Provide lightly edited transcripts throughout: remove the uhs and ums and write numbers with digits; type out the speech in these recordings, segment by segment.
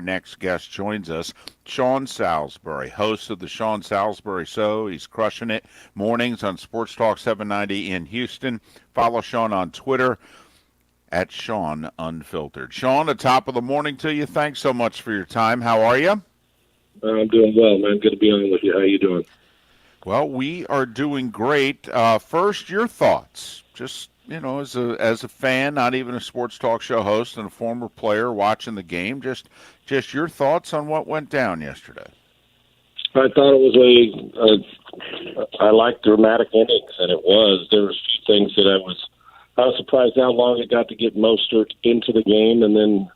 our next guest joins us, Sean Salisbury, host of the Sean Salisbury Show. He's crushing it mornings on Sports Talk 790 in Houston. Follow Sean on Twitter at Sean Unfiltered. Sean, the top of the morning to you. Thanks so much for your time. How are you? I'm doing well, man. Good to be on with you. How you doing? Well, we are doing great. First, your thoughts. Just, as a fan, not even a sports talk show host and a former player watching the game, just your thoughts on what went down yesterday. I thought it was I liked dramatic innings, and it was. There was a few things that I was surprised how long it got to get Mostert into the game, and then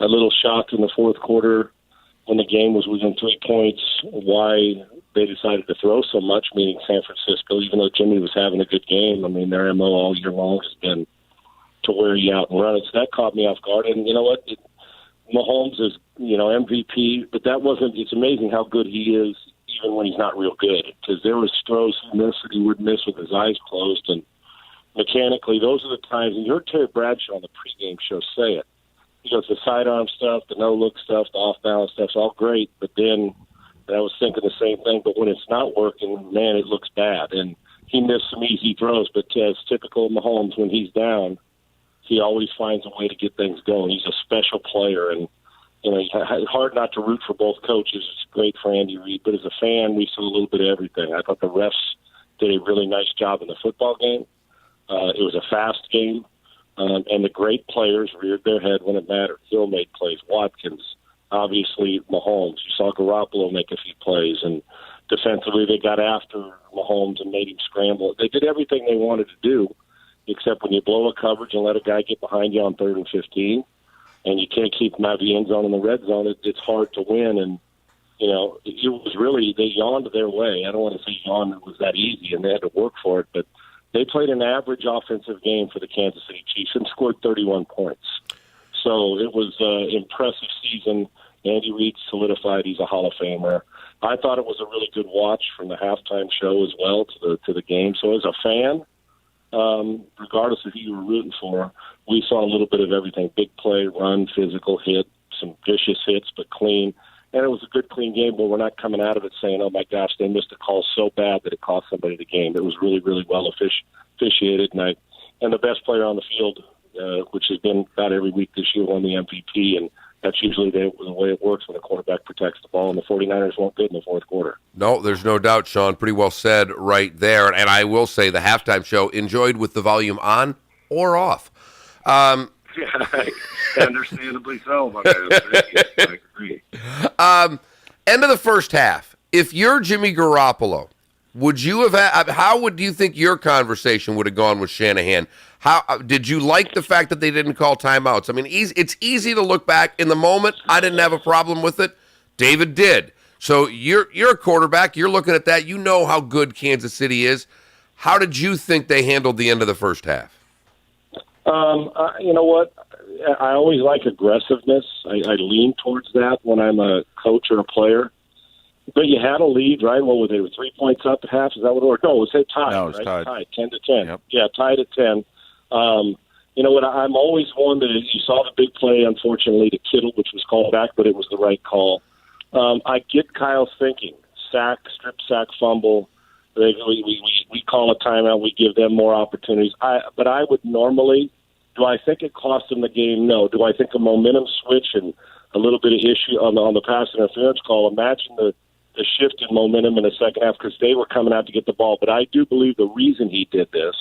a little shocked in the fourth quarter when the game was within 3 points, why they decided to throw so much, meaning San Francisco, even though Jimmy was having a good game. I mean, their MO all year long has been to wear you out and run it. So that caught me off guard. And you know what? Mahomes is, MVP, but it's amazing how good he is even when he's not real good. Because there was throws he missed that he would miss with his eyes closed. And mechanically, those are the times, and you heard Terry Bradshaw on the pregame show say it. He goes, the sidearm stuff, the no-look stuff, the off-balance stuff's all great, but then I was thinking the same thing, but when it's not working, man, it looks bad. And he missed some easy throws, but as typical Mahomes, when he's down, he always finds a way to get things going. He's a special player, and it's hard not to root for both coaches. It's great for Andy Reid, but as a fan, we saw a little bit of everything. I thought the refs did a really nice job in the football game. It was a fast game. And the great players reared their head when it mattered. Hill made plays. Watkins, obviously Mahomes. You saw Garoppolo make a few plays. And defensively, they got after Mahomes and made him scramble. They did everything they wanted to do, except when you blow a coverage and let a guy get behind you on 3rd and 15, and you can't keep him out of the end zone and the red zone, it's hard to win. And, it was really, they yawned their way. I don't want to say yawned, it was that easy, and they had to work for it, but they played an average offensive game for the Kansas City Chiefs and scored 31 points. So it was an impressive season. Andy Reid solidified he's a Hall of Famer. I thought it was a really good watch from the halftime show as well to the game. So as a fan, regardless of who you were rooting for, we saw a little bit of everything. Big play, run, physical hit, some vicious hits, but clean. And it was a good, clean game, but we're not coming out of it saying, oh, my gosh, they missed a call so bad that it cost somebody the game. It was really, really well officiated. And the best player on the field, which has been about every week this year, won the MVP. And that's usually the way it works when a quarterback protects the ball. And the 49ers weren't good in the fourth quarter. No, there's no doubt, Sean. Pretty well said right there. And I will say the halftime show enjoyed with the volume on or off. Yeah, understandably so, my man. I agree. End of the first half. If you're Jimmy Garoppolo, would you have? How do you think your conversation would have gone with Shanahan? How did you like the fact that they didn't call timeouts? I mean, it's easy to look back in the moment. I didn't have a problem with it. David did. So you're a quarterback. You're looking at that. You know how good Kansas City is. How did you think they handled the end of the first half? You know what? I always like aggressiveness. I lean towards that when I'm a coach or a player. But you had a lead, right? What was it? 3 points up at half? Is that what it was? No, it was tied. No, it was right? tied. 10-10. Yep. Yeah, tied at 10. You know what? I'm always one that you saw the big play, unfortunately, to Kittle, which was called back, but it was the right call. I get Kyle's thinking. Sack, strip sack, fumble. We call a timeout. We give them more opportunities. But I would normally. Do I think it cost them the game? No. Do I think a momentum switch and a little bit of issue on the pass interference call? Imagine the shift in momentum in the second half because they were coming out to get the ball. But I do believe the reason he did this.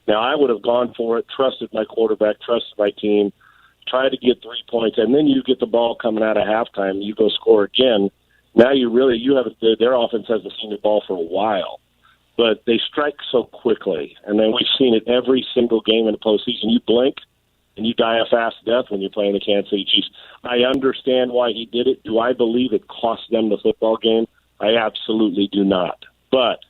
Now, I would have gone for it, trusted my quarterback, trusted my team, tried to get 3 points, and then you get the ball coming out of halftime, you go score again. Now you have their offense hasn't seen the ball for a while. But they strike so quickly, and then we've seen it every single game in the postseason. You blink, and you die a fast death when you're playing the Kansas City Chiefs. I understand why he did it. Do I believe it cost them the football game? I absolutely do not. But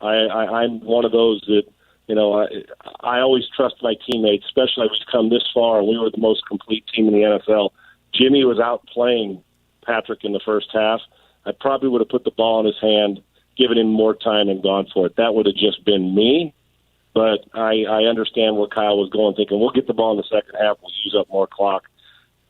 I'm one of those that, I always trust my teammates, especially we've come this far, and we were the most complete team in the NFL. Jimmy was out playing Patrick in the first half. I probably would have put the ball in his hand, given him more time and gone for it. That would have just been me. But I understand where Kyle was going, thinking, we'll get the ball in the second half, we'll use up more clock.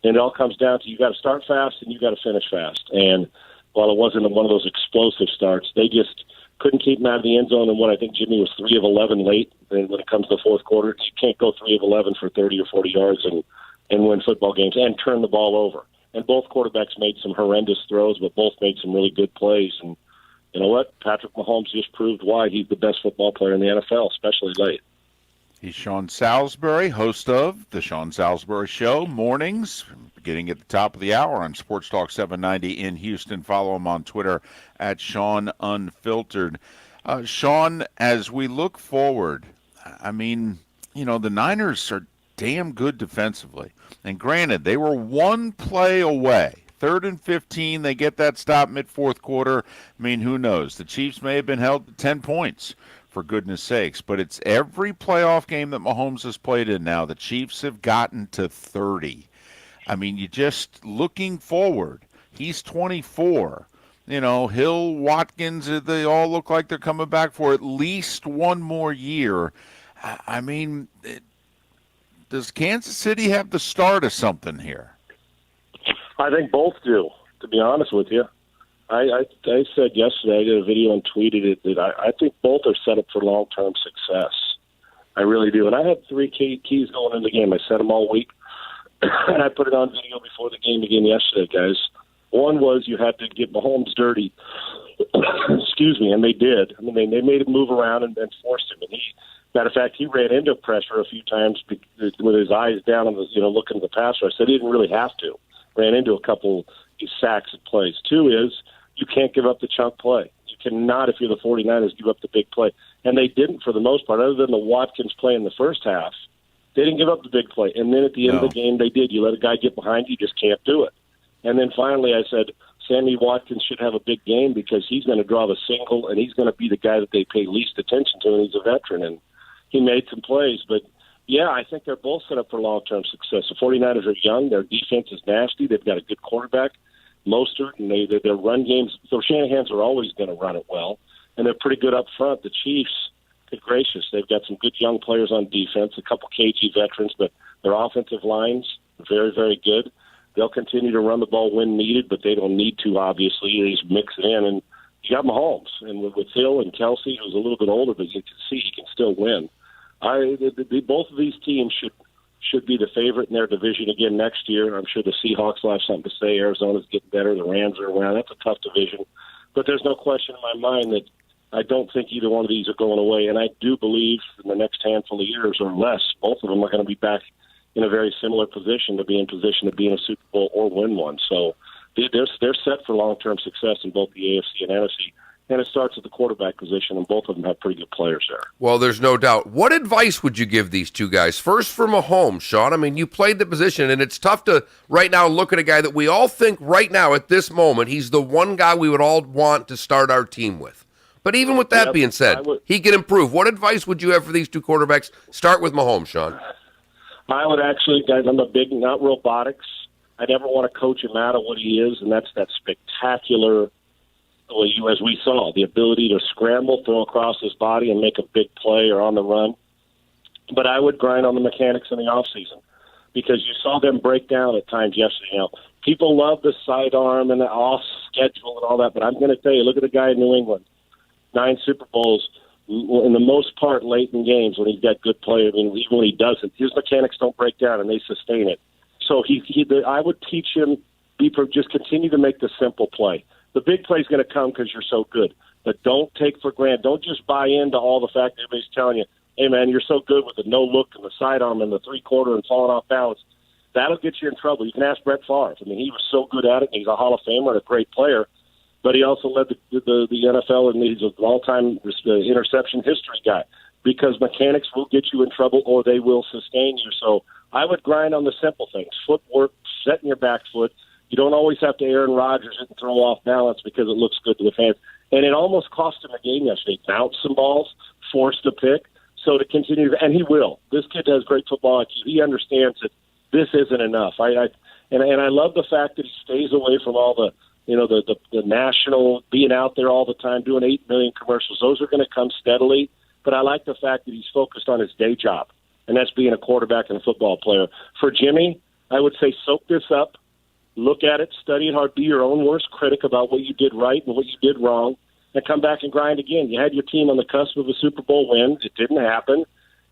And it all comes down to you got to start fast and you got to finish fast. And while it wasn't one of those explosive starts, they just couldn't keep him out of the end zone. And what I think Jimmy was 3 of 11 late. And when it comes to the fourth quarter, you can't go 3 of 11 for 30 or 40 yards and win football games and turn the ball over. And both quarterbacks made some horrendous throws, but both made some really good plays. And you know what? Patrick Mahomes just proved why he's the best football player in the NFL, especially late. He's Sean Salisbury, host of The Sean Salisbury Show, mornings, beginning at the top of the hour on Sports Talk 790 in Houston. Follow him on Twitter at Sean Unfiltered. Sean, as we look forward, I mean, you know, the Niners are damn good defensively. And granted, they were one play away. 3rd and 15, they get that stop mid-fourth quarter. I mean, who knows? The Chiefs may have been held to 10 points, for goodness sakes. But it's every playoff game that Mahomes has played in now, the Chiefs have gotten to 30. I mean, you just looking forward. He's 24. You know, Hill, Watkins, they all look like they're coming back for at least one more year. I mean, does Kansas City have the start of something here? I think both do, to be honest with you. I said yesterday, I did a video and tweeted it, that I think both are set up for long-term success. I really do. And I had 3 keys going into the game. I said them all week, and I put it on video before the game again yesterday, guys. One was you had to get Mahomes dirty. Excuse me, and they did. I mean, they made him move around and forced him. And matter of fact, he ran into pressure a few times with his eyes down on the, looking at the passer. I said he didn't really have to. Ran into a couple sacks at plays. 2 is you can't give up the chunk play. You cannot, if you're the 49ers, give up the big play. And they didn't for the most part, other than the Watkins play in the first half. They didn't give up the big play. And then at the end of the game, they did. You let a guy get behind you just can't do it. And then finally I said, Sammy Watkins should have a big game because he's going to draw the single and he's going to be the guy that they pay least attention to, and he's a veteran. And he made some plays, but yeah, I think they're both set up for long-term success. The 49ers are young. Their defense is nasty. They've got a good quarterback, Mostert, and their run games. So Shanahan's are always going to run it well, and they're pretty good up front. The Chiefs, good gracious, they've got some good young players on defense, a couple KG veterans, but their offensive line's very, very good. They'll continue to run the ball when needed, but they don't need to, obviously. They just mix it in, and you got Mahomes. And with Hill and Kelsey, who's a little bit older, but you can see he can still win. Both of these teams should be the favorite in their division again next year. I'm sure the Seahawks will have something to say. Arizona's getting better. The Rams are around. That's a tough division. But there's no question in my mind that I don't think either one of these are going away. And I do believe in the next handful of years or less, both of them are going to be back in a very similar position to be in position to be in a Super Bowl or win one. So they're set for long-term success in both the AFC and NFC. And it starts at the quarterback position, and both of them have pretty good players there. Well, there's no doubt. What advice would you give these two guys? First, for Mahomes, Sean. I mean, you played the position, and it's tough to right now look at a guy that we all think right now at this moment, he's the one guy we would all want to start our team with. But even with that being said, he can improve. What advice would you have for these two quarterbacks? Start with Mahomes, Sean. I would actually, guys, I'm a big, not robotics. I never want to coach him out of what he is, and that's that spectacular, as we saw, the ability to scramble, throw across his body, and make a big play or on the run. But I would grind on the mechanics in the offseason because you saw them break down at times yesterday. You know, people love the sidearm and the off schedule and all that, but I'm going to tell you, look at the guy in New England, 9 Super Bowls, in the most part late in games when he's got good play. I mean, even when he doesn't, his mechanics don't break down and they sustain it. So I would teach him, just continue to make the simple play. The big play is going to come because you're so good. But don't take for granted. Don't just buy into all the fact that everybody's telling you, hey, man, you're so good with the no-look and the sidearm and the three-quarter and falling off balance. That'll get you in trouble. You can ask Brett Favre. I mean, he was so good at it. He's a Hall of Famer and a great player. But he also led the NFL, and he's an all-time interception history guy because mechanics will get you in trouble or they will sustain you. So I would grind on the simple things, footwork, setting your back foot. You don't always have to Aaron Rodgers it and throw off balance because it looks good to the fans. And it almost cost him a game yesterday. Bounced some balls, forced a pick. So to continue, and he will. This kid has great football IQ. He understands that this isn't enough. I love the fact that he stays away from all the national being out there all the time doing 8 million commercials. Those are going to come steadily. But I like the fact that he's focused on his day job, and that's being a quarterback and a football player. For Jimmy, I would say soak this up, look at it, study it hard, be your own worst critic about what you did right and what you did wrong, and come back and grind again. You had your team on the cusp of a Super Bowl win. It didn't happen.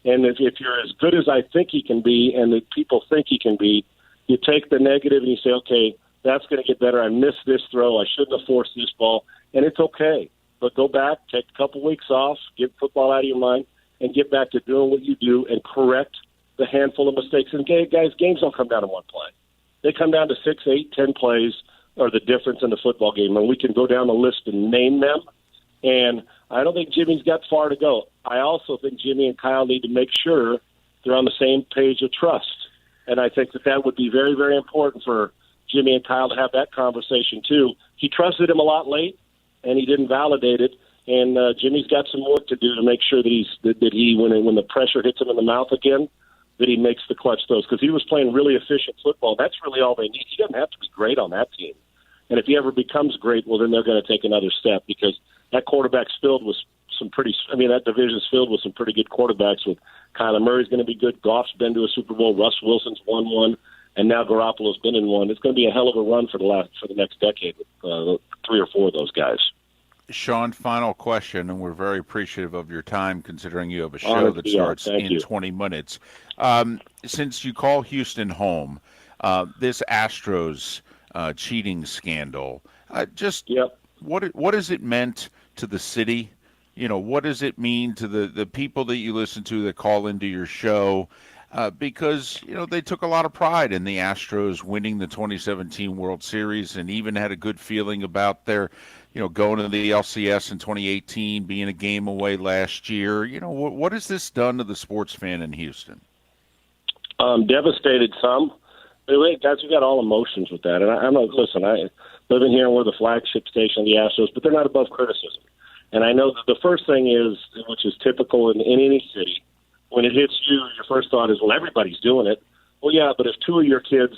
And if you're as good as I think he can be and that people think he can be, you take the negative and you say, okay, that's going to get better. I missed this throw. I shouldn't have forced this ball. And it's okay. But go back, take a couple weeks off, get football out of your mind, and get back to doing what you do and correct the handful of mistakes. And guys, games don't come down to one play. They come down to 6, 8, 10 plays are the difference in the football game. And we can go down the list and name them. And I don't think Jimmy's got far to go. I also think Jimmy and Kyle need to make sure they're on the same page of trust. And I think that would be very, very important for Jimmy and Kyle to have that conversation too. He trusted him a lot late, and he didn't validate it. And Jimmy's got some work to do to make sure that he when the pressure hits him in the mouth again, that he makes the clutch throws, because he was playing really efficient football. That's really all they need. He doesn't have to be great on that team. And if he ever becomes great, well, then they're going to take another step, because that quarterback's filled with that division's filled with some pretty good quarterbacks. With Kyler Murray's going to be good. Goff's been to a Super Bowl. Russ Wilson's won one, and now Garoppolo's been in one. It's going to be a hell of a run for the next decade with 3 or 4 of those guys. Sean, final question, and we're very appreciative of your time, considering you have a show that starts in 20 minutes. Since you call Houston home, this Astros cheating scandal, what has it meant to the city? What does it mean to the people that you listen to that call into your show? Because, they took a lot of pride in the Astros winning the 2017 World Series, and even had a good feeling about their, going to the LCS in 2018, being a game away last year. What has this done to the sports fan in Houston? Devastated some. Guys, we got all emotions with that. And I live in here and we're the flagship station of the Astros, but they're not above criticism. And I know that the first thing is, which is typical in any city, when it hits you, your first thought is, well, everybody's doing it. Well, yeah, but if 2 of your kids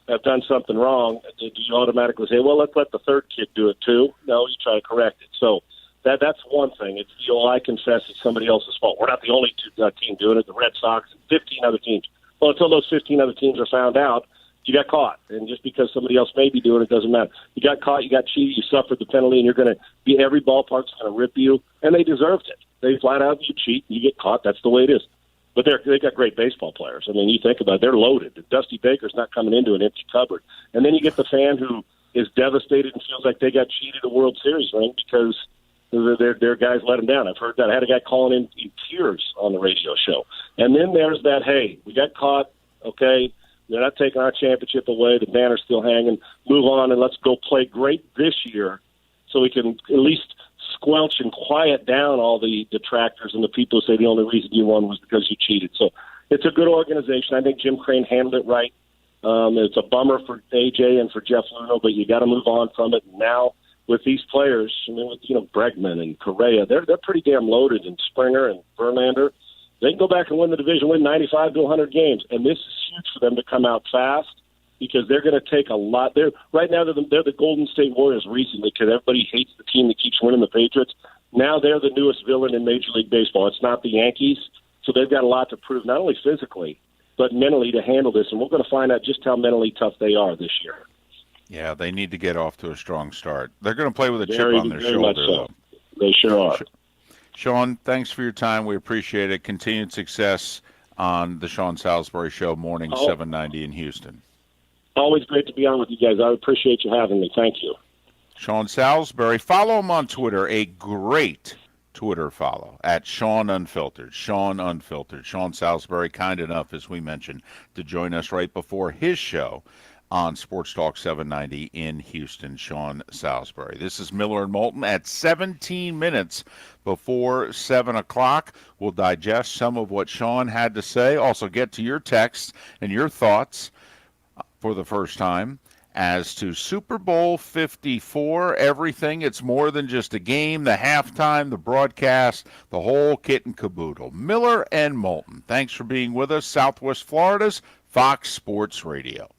have done something wrong, do you automatically say, well, let's let the third kid do it too? No, you try to correct it. So that's one thing. It's I confess it's somebody else's fault. We're not the only team doing it. The Red Sox and 15 other teams. Well, until those 15 other teams are found out, you got caught. And just because somebody else may be doing it doesn't matter. You got caught, you got cheated, you suffered the penalty, and you're going to be every ballpark's going to rip you. And they deserved it. They flat out, you cheat, you get caught. That's the way it is. But they got great baseball players. I mean, you think about it, they're loaded. Dusty Baker's not coming into an empty cupboard. And then you get the fan who is devastated and feels like they got cheated a World Series ring because their guys let them down. I've heard that. I had a guy calling in tears on the radio show. And then there's that, hey, we got caught, okay, they're not taking our championship away, the banner's still hanging, move on and let's go play great this year so we can at least squelch and quiet down all the detractors and the people who say the only reason you won was because you cheated. So it's a good organization. I think Jim Crane handled it right. It's a bummer for AJ and for Jeff Luhnow, but you got to move on from it. And now with these players, with Bregman and Correa, they're pretty damn loaded, and Springer and Verlander, they can go back and win the division, win 95 to 100 games. And this is huge for them to come out fast, because they're going to take a lot. Right now they're the Golden State Warriors recently, because everybody hates the team that keeps winning, the Patriots. Now they're the newest villain in Major League Baseball. It's not the Yankees, so they've got a lot to prove, not only physically but mentally, to handle this. And we're going to find out just how mentally tough they are this year. Yeah, they need to get off to a strong start. They're going to play with a chip on their shoulder, though. They sure are. Sean, thanks for your time. We appreciate it. Continued success on the Sean Salisbury Show, morning 790 in Houston. Always great to be on with you guys. I appreciate you having me. Thank you. Sean Salisbury. Follow him on Twitter. A great Twitter follow at Sean Unfiltered. Sean Unfiltered. Sean Salisbury, kind enough, as we mentioned, to join us right before his show on Sports Talk 790 in Houston. Sean Salisbury. This is Miller and Moulton at 17 minutes before 7 o'clock. We'll digest some of what Sean had to say. Also get to your texts and your thoughts for the first time as to Super Bowl 54, everything. It's more than just a game, the halftime, the broadcast, the whole kit and caboodle. Miller and Moulton, thanks for being with us. Southwest Florida's Fox Sports Radio.